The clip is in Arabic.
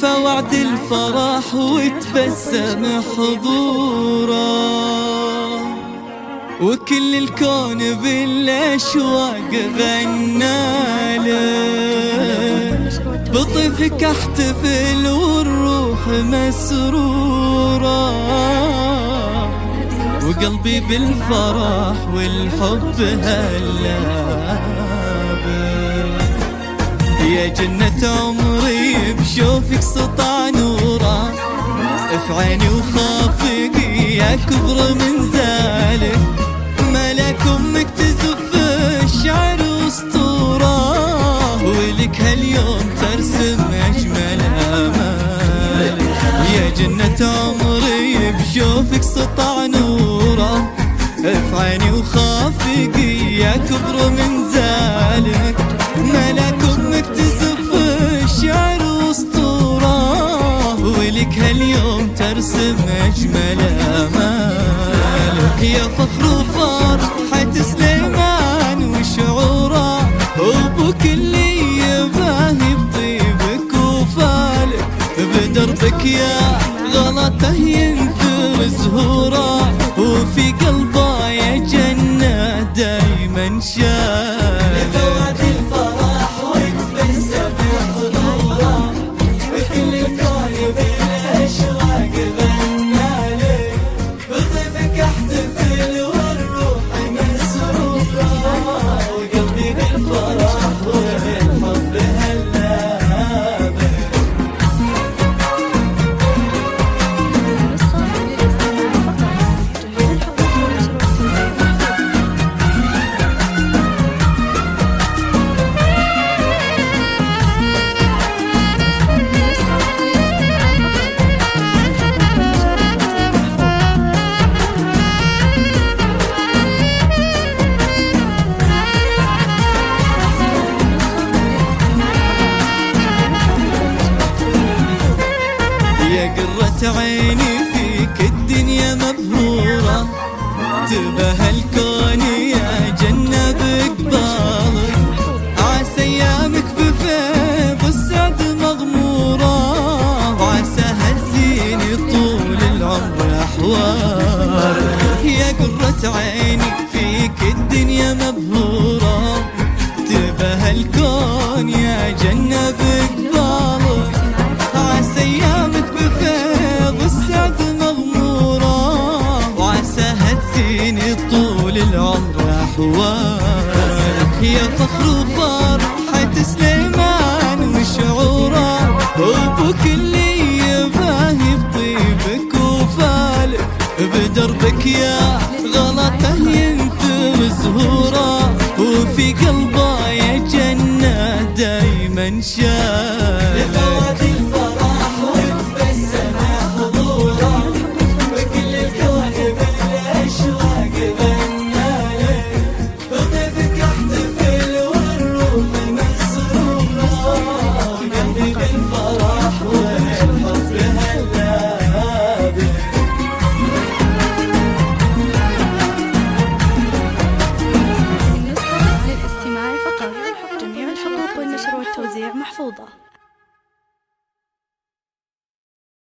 فوعد الفرح وتبسم حضوره، وكل الكون بالأشواق غناله. بطيفك احتفل والروح مسرورة، وقلبي بالفرح والحب هلابه. يا جنة عمري بشوفك سطع نوره، في عيني وخافقي أكبر من ذلك. ملك أمك تزف الشعر أسطورة، ولك هاليوم ترسم أجمل آمال. يا جنة عمري بشوفك سطع نوره، في عيني وخافقي أكبر من ذلك. ملك أمك تزف الشعر أسطورة، ولك هاليوم ترسم أجمل آمالك. يا فخر وفرحة سليمان وشعوره، وابوك اللي يباهي بطيبك وفالك. بدربك يا غلطه ينثر زهوره، وفي قلبه يا جنة دايما شالك. فوعد الفرح وتبسم حضوره، وكل الكون بالأشواق غنالك. بطيفك احتفل والروح مسرورة، وقلبي بالفرح والحب هلابه. يا قرة عيني فيك الدنيا مبهورة، تبه الكون يا جنة بقبالك. عسى ايامك بفيض السعد مغمورة، وعسى هالزين طول العمر احوالك. يا قرة عيني فيك الدنيا مبهورة، تبه الكون يا جنة بقبالك. عسى ايامك بفيض السعد مغمورة، وعسى هتزين طول العمر احوالك. يا فخر وفرحة سليمان وشعوره، وابوك اللي يباهي بطيبك وفالك. بدربك يا غلطه ينثر زهوره، وفي قلبه يا جنة دايما شالك. فوعد الفرح وتبسم حضوره، وكل الكون بالأشواق غنالك. بطيفك احتفل والروح مسرورة، وقلبي بالفرح والحب هلابه. للاستماع فقط. جميع الحقوق والنشر والتوزيع محفوظة.